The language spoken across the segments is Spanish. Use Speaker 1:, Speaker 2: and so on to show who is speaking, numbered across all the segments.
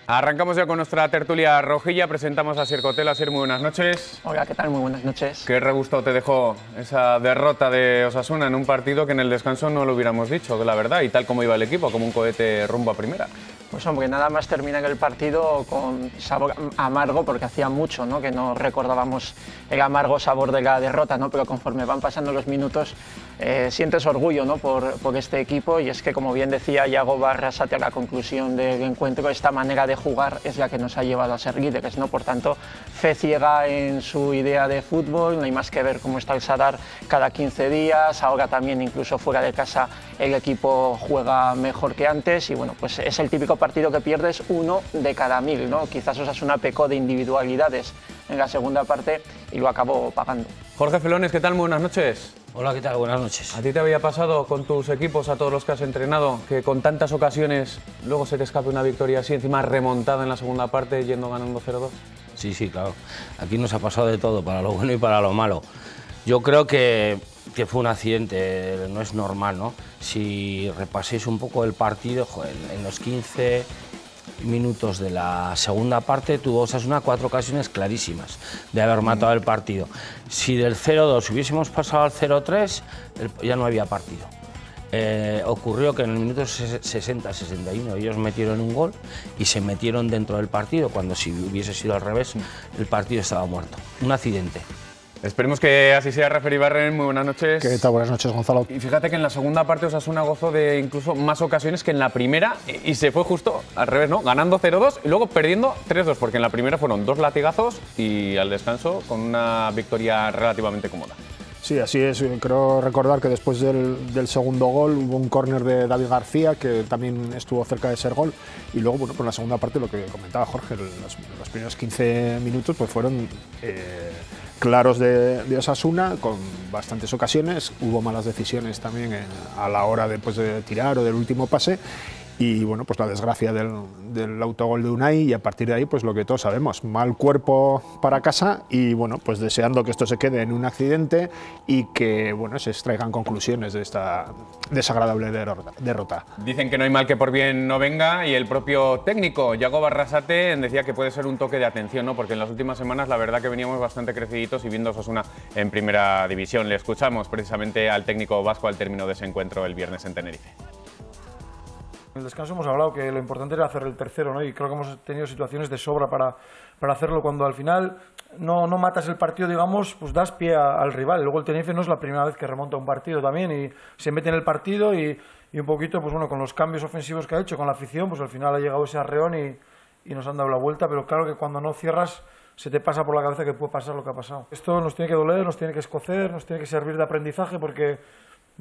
Speaker 1: Arrancamos ya con nuestra tertulia rojilla, presentamos a Asier Cotel. Asier, muy buenas noches.
Speaker 2: Hola, ¿qué tal? Muy buenas noches.
Speaker 1: ¿Qué regusto te dejó esa derrota de Osasuna en un partido que en el descanso no lo hubiéramos dicho, la verdad, y tal como iba el equipo, como un cohete rumbo a primera?
Speaker 2: Pues hombre, nada más terminar el partido con sabor amargo, porque hacía mucho, ¿no?, que no recordábamos el amargo sabor de la derrota, ¿no? Pero conforme van pasando los minutos sientes orgullo, ¿no?, por este equipo, y es que, como bien decía Yago Arrasate a la conclusión del encuentro, esta manera de jugar es la que nos ha llevado a ser líderes, ¿no? Por tanto, fe ciega en su idea de fútbol, no hay más que ver cómo está el Sadar cada 15 días, ahora también incluso fuera de casa el equipo juega mejor que antes, y bueno, pues es el típico partido que pierdes 1 de cada 1000, ¿no? Quizás Osasuna pecó de individualidades en la segunda parte y lo acabó pagando.
Speaker 1: Jorge Felones, ¿qué tal? Muy buenas noches.
Speaker 3: Hola, ¿qué tal? Buenas noches.
Speaker 1: ¿A ti te había pasado con tus equipos, a todos los que has entrenado, que con tantas ocasiones luego se te escape una victoria así, encima remontada en la segunda parte, yendo ganando 0-2?
Speaker 3: Sí, claro. Aquí nos ha pasado de todo, para lo bueno y para lo malo. Yo creo que fue un accidente, no es normal, ¿no? Si repaséis un poco el partido, joder, en los 15 minutos de la segunda parte tuvo Osasuna 4 ocasiones clarísimas de haber matado el partido. Si del 0-2 hubiésemos pasado al 0-3, ya no había partido. Ocurrió que en el minuto 60-61 ellos metieron un gol y se metieron dentro del partido, cuando si hubiese sido al revés, el partido estaba muerto. Un accidente.
Speaker 1: Esperemos que así sea. Rafa Ibarren, muy buenas noches.
Speaker 4: ¿Qué tal? Buenas noches, Gonzalo.
Speaker 1: Y fíjate que en la segunda parte Osasuna gozó de incluso más ocasiones que en la primera y se fue justo al revés, ¿no? Ganando 0-2 y luego perdiendo 3-2, porque en la primera fueron 2 latigazos y al descanso con una victoria relativamente cómoda.
Speaker 4: Sí, así es. Creo recordar que después del segundo gol hubo un córner de David García que también estuvo cerca de ser gol, y luego, bueno, por la segunda parte, lo que comentaba Jorge, los primeros 15 minutos pues fueron claros de Osasuna, con bastantes ocasiones. Hubo malas decisiones también a la hora de tirar o del último pase. Y bueno, pues la desgracia del autogol de Unai, y a partir de ahí, pues lo que todos sabemos, mal cuerpo para casa, y bueno, pues deseando que esto se quede en un accidente y que, bueno, se extraigan conclusiones de esta desagradable derrota.
Speaker 1: Dicen que no hay mal que por bien no venga, y el propio técnico, Yago Arrasate, decía que puede ser un toque de atención, ¿no? Porque en las últimas semanas la verdad que veníamos bastante creciditos y viendo a Osasuna en primera división. Le escuchamos precisamente al técnico vasco al término de ese encuentro el viernes en Tenerife.
Speaker 5: En el descanso hemos hablado que lo importante era hacer el tercero, ¿no? Y creo que hemos tenido situaciones de sobra para hacerlo. Cuando al final no matas el partido, digamos, pues das pie al rival. Luego el Tenerife no es la primera vez que remonta un partido también y se mete en el partido y un poquito, pues bueno, con los cambios ofensivos que ha hecho, con la afición, pues al final ha llegado ese arreón y nos han dado la vuelta. Pero claro que cuando no cierras, se te pasa por la cabeza que puede pasar lo que ha pasado. Esto nos tiene que doler, nos tiene que escocer, nos tiene que servir de aprendizaje, porque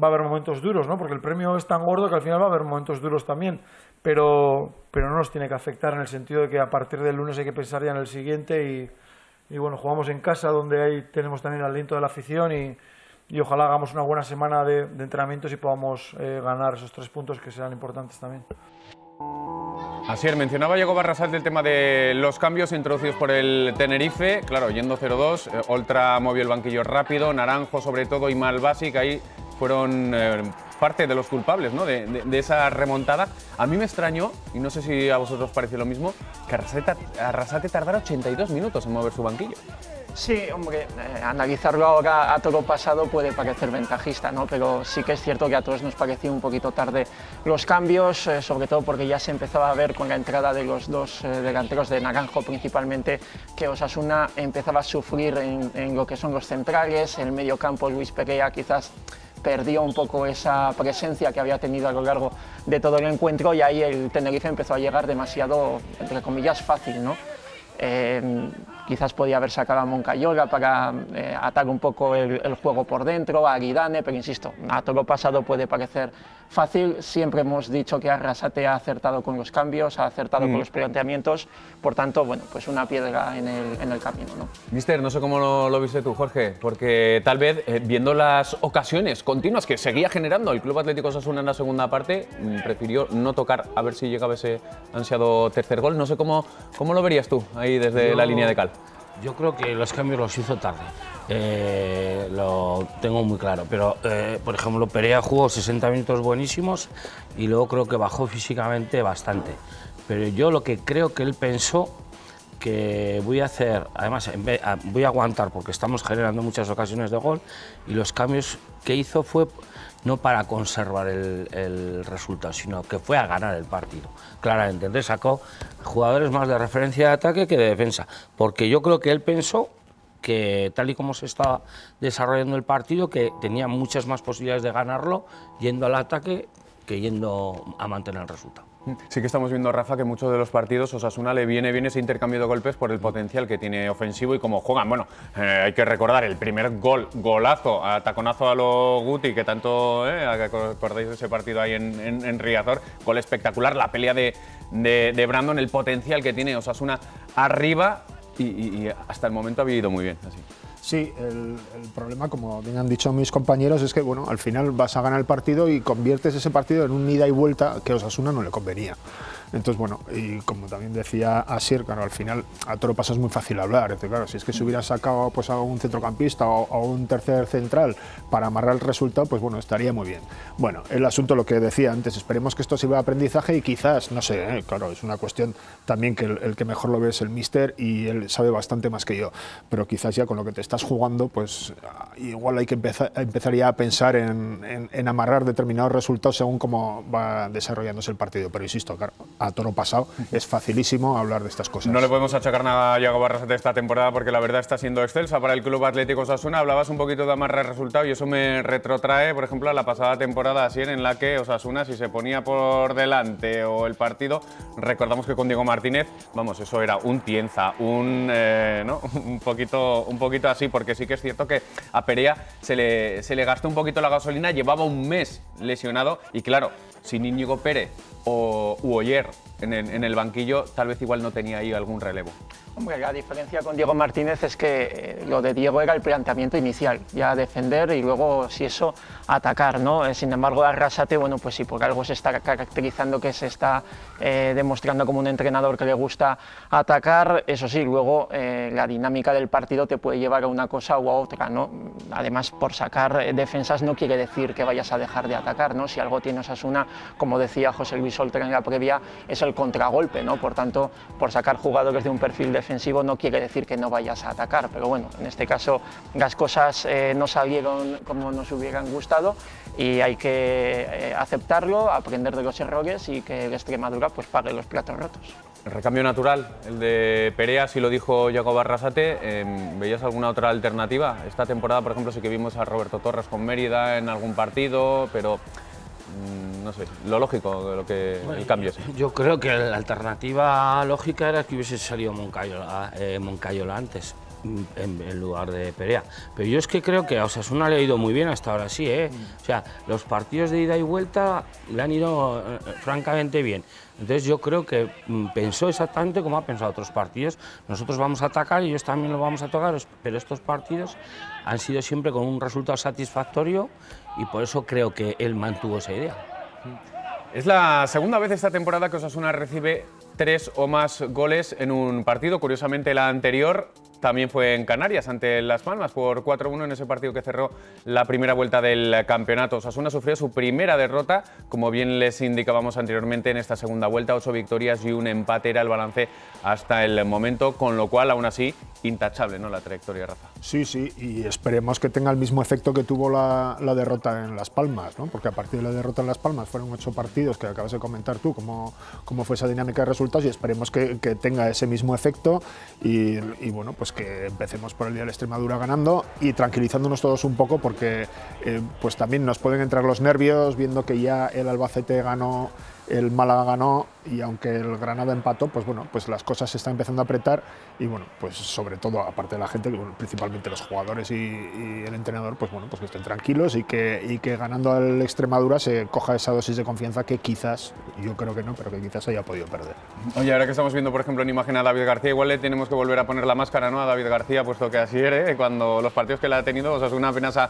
Speaker 5: va a haber momentos duros, ¿no? Porque el premio es tan gordo que al final va a haber momentos duros también, pero no nos tiene que afectar, en el sentido de que a partir del lunes hay que pensar ya en el siguiente y bueno, jugamos en casa, donde ahí tenemos también el aliento de la afición y ojalá hagamos una buena semana de entrenamientos y podamos ganar esos 3 puntos que serán importantes también.
Speaker 1: Asier, mencionaba Yago Arrasate el tema de los cambios introducidos por el Tenerife. Claro, yendo 0-2, Oltra movió el banquillo rápido, Naranjo sobre todo y Malbasi, que ahí fueron parte de los culpables, ¿no?, de esa remontada. A mí me extrañó, y no sé si a vosotros parece lo mismo, que Arrasate tardara 82 minutos en mover su banquillo.
Speaker 2: Sí, hombre, analizarlo ahora a todo pasado puede parecer ventajista, ¿no? Pero sí que es cierto que a todos nos pareció un poquito tarde los cambios, sobre todo porque ya se empezaba a ver con la entrada de los dos delanteros, de Naranjo principalmente, que Osasuna empezaba a sufrir en lo que son los centrales. En el medio campo Luis Perea quizás perdió un poco esa presencia que había tenido a lo largo de todo el encuentro, y ahí el Tenerife empezó a llegar demasiado, entre comillas, fácil, ¿no? Quizás podía haber sacado a Moncayola para atar un poco el juego por dentro, a Aguidane, pero insisto, a todo lo pasado puede parecer fácil. Siempre hemos dicho que Arrasate ha acertado con los cambios, ha acertado con los planteamientos, por tanto, bueno, pues una piedra en el camino, ¿no?
Speaker 1: Mister, no sé cómo lo viste tú, Jorge, porque tal vez viendo las ocasiones continuas que seguía generando el Club Atlético Osasuna en la segunda parte, prefirió no tocar a ver si llegaba ese ansiado tercer gol. No sé cómo lo verías tú ahí desde la línea de cal.
Speaker 3: Yo creo que los cambios los hizo tarde, lo tengo muy claro, pero por ejemplo Perea jugó 60 minutos buenísimos y luego creo que bajó físicamente bastante, pero yo lo que creo que él pensó que voy a hacer, además voy a aguantar porque estamos generando muchas ocasiones de gol, y los cambios que hizo fue no para conservar el resultado, sino que fue a ganar el partido, claramente. Entonces sacó jugadores más de referencia de ataque que de defensa, porque yo creo que él pensó que tal y como se estaba desarrollando el partido, que tenía muchas más posibilidades de ganarlo yendo al ataque que yendo a mantener el resultado.
Speaker 1: Sí que estamos viendo, Rafa, que muchos de los partidos Osasuna le viene bien ese intercambio de golpes por el potencial que tiene ofensivo y cómo juegan. Bueno, hay que recordar el primer golazo, taconazo a lo Guti, que tanto acordáis de ese partido ahí en Riazor, gol espectacular, la pelea de Brandon, el potencial que tiene Osasuna arriba y hasta el momento ha vivido muy bien. Así.
Speaker 4: Sí, el problema, como bien han dicho mis compañeros, es que bueno, al final vas a ganar el partido y conviertes ese partido en un ida y vuelta que a Osasuna no le convenía. Entonces, bueno, y como también decía Asier, claro, al final a todo lo pasa es muy fácil hablar. Entonces, claro, si es que se hubiera sacado pues, a un centrocampista o a un tercer central para amarrar el resultado, pues bueno, estaría muy bien. Bueno, el asunto, lo que decía antes, esperemos que esto sirva de aprendizaje y quizás, no sé, claro, es una cuestión también que el que mejor lo ve es el míster y él sabe bastante más que yo, pero quizás ya con lo que te estás jugando, pues igual hay que empezar ya a pensar en amarrar determinados resultados según cómo va desarrollándose el partido. Pero insisto, claro, a toro pasado es facilísimo hablar de estas cosas.
Speaker 1: No le podemos achacar nada a Yago Barrasate esta temporada porque la verdad está siendo excelsa para el Club Atlético Osasuna. Hablabas un poquito de amarrar resultado y eso me retrotrae, por ejemplo, a la pasada temporada así en la que Osasuna, si se ponía por delante o el partido, recordamos que con Diego Martínez, vamos, eso era un tienza, ¿no? un poquito así, porque sí que es cierto que a Perea se le gastó un poquito la gasolina, llevaba un mes lesionado y claro, sin Íñigo Pérez u Oyer en el banquillo, tal vez igual no tenía ahí algún relevo.
Speaker 2: Hombre, la diferencia con Diego Martínez es que lo de Diego era el planteamiento inicial, ya defender y luego, si eso, atacar, ¿no? Sin embargo, Arrasate, bueno, pues sí, por algo se está caracterizando, que se está demostrando como un entrenador que le gusta atacar. Eso sí, luego la dinámica del partido te puede llevar a una cosa u a otra, ¿no? Además, por sacar defensas no quiere decir que vayas a dejar de atacar, ¿no? Si algo tiene Osasuna, como decía José Luis Oltra en la previa, es el contragolpe, ¿no? Por tanto, por sacar jugadores de un perfil defensivo no quiere decir que no vayas a atacar, pero bueno, en este caso las cosas no salieron como nos hubieran gustado y hay que aceptarlo, aprender de los errores y que el Extremadura pues pague los platos rotos.
Speaker 1: El recambio natural, el de Perea, sí lo dijo Yago Barrasate. ¿Veías alguna otra alternativa? Esta temporada, por ejemplo, sí que vimos a Roberto Torres con Mérida en algún partido, pero no sé, lo lógico, el cambio. Sí.
Speaker 3: Yo creo que la alternativa lógica era que hubiese salido Moncayola antes, en lugar de Perea. Pero yo es que creo que a Osasuna le ha ido muy bien hasta ahora, sí, ¿eh? O sea, los partidos de ida y vuelta le han ido francamente bien. Entonces yo creo que pensó exactamente como ha pensado otros partidos. Nosotros vamos a atacar y ellos también lo vamos a tocar, pero estos partidos han sido siempre con un resultado satisfactorio y por eso creo que él mantuvo esa idea.
Speaker 1: Es la segunda vez esta temporada que Osasuna recibe 3 o más goles en un partido. Curiosamente, la anterior también fue en Canarias, ante Las Palmas, por 4-1 en ese partido que cerró la primera vuelta del campeonato. Osasuna sufrió su primera derrota, como bien les indicábamos anteriormente, en esta segunda vuelta. 8 victorias y un empate era el balance hasta el momento, con lo cual, aún así, intachable, ¿no?, la trayectoria, Rafa. Sí,
Speaker 4: sí, y esperemos que tenga el mismo efecto que tuvo la derrota en Las Palmas, ¿no? Porque a partir de la derrota en Las Palmas fueron 8 partidos que acabas de comentar tú, cómo fue esa dinámica de resultados, y esperemos que tenga ese mismo efecto y bueno, pues que empecemos por el día de la Extremadura ganando y tranquilizándonos todos un poco, porque pues también nos pueden entrar los nervios viendo que ya el Albacete ganó, el Málaga ganó, y aunque el Granada empató, pues bueno, pues las cosas se están empezando a apretar y bueno, pues sobre todo, aparte de la gente, bueno, principalmente los jugadores y el entrenador, pues bueno, pues que estén tranquilos y que ganando al Extremadura se coja esa dosis de confianza que quizás, yo creo que no, pero que quizás haya podido perder.
Speaker 1: Oye, ahora que estamos viendo, por ejemplo, en imagen a David García, igual le tenemos que volver a poner la máscara, ¿no?, a David García, puesto que así era, cuando los partidos que le ha tenido, Osasuna apenas ha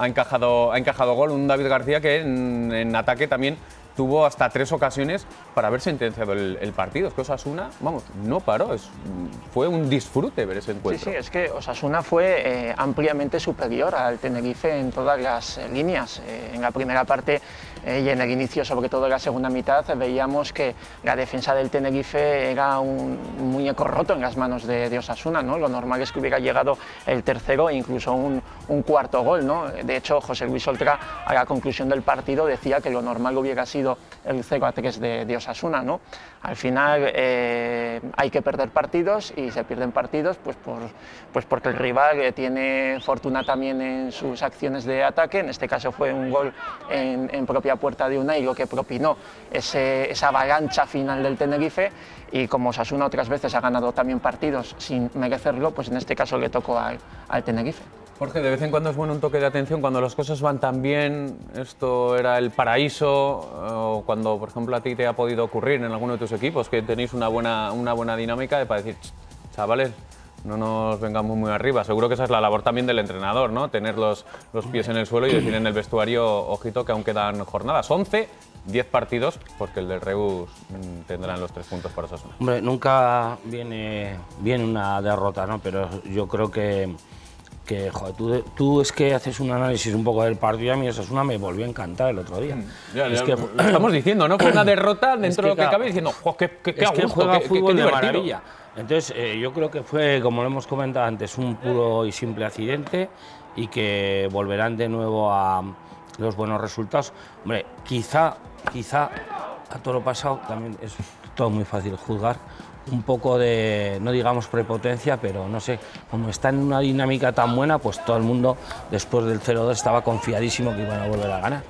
Speaker 1: encajado gol. Un David García que en ataque también tuvo hasta 3 ocasiones para haber sentenciado el partido. Es que Osasuna, vamos, no paró. Fue un disfrute ver ese encuentro.
Speaker 2: Sí, sí, es que Osasuna fue ampliamente superior al Tenerife en todas las líneas. En la primera parte Y en el inicio, sobre todo en la segunda mitad, veíamos que la defensa del Tenerife era un muñeco roto en las manos de Osasuna, ¿no? Lo normal es que hubiera llegado el tercero e incluso un cuarto gol, ¿no? De hecho, José Luis Oltra, a la conclusión del partido, decía que lo normal hubiera sido el 0-3 de Osasuna, ¿no? Al final hay que perder partidos y se pierden partidos pues porque el rival tiene fortuna también en sus acciones de ataque. En este caso fue un gol en propia puerta de Unai lo que propinó esa avalancha final del Tenerife, y como Osasuna otras veces ha ganado también partidos sin merecerlo, pues en este caso le tocó al Tenerife.
Speaker 1: Jorge, de vez en cuando es bueno un toque de atención cuando las cosas van tan bien. Esto era el paraíso, o cuando, por ejemplo, a ti te ha podido ocurrir en alguno de tus equipos que tenéis una buena dinámica para decir, chavales, no nos vengamos muy arriba. Seguro que esa es la labor también del entrenador, ¿no? Tener los pies en el suelo y decir en el vestuario, ojito, que aún quedan jornadas. 11, 10 partidos, porque el del Reus tendrán los 3 puntos para Osasuna.
Speaker 3: Hombre, nunca viene una derrota, ¿no? Pero yo creo que joder, tú es que haces un análisis un poco del partido. A mí Osasuna me volvió a encantar el otro día.
Speaker 1: Lo estamos diciendo, ¿no? Con una derrota dentro de lo que cabe, diciendo, qué a gusto,
Speaker 3: juega fútbol de
Speaker 1: divertido.
Speaker 3: maravilla. Entonces, yo creo que fue, como lo hemos comentado antes, un puro y simple accidente, y que volverán de nuevo a los buenos resultados. Hombre, quizá a todo lo pasado también es todo muy fácil juzgar. Un poco de, no digamos prepotencia, pero no sé, como está en una dinámica tan buena, pues todo el mundo después del 0-2 estaba confiadísimo que iban a volver a ganar.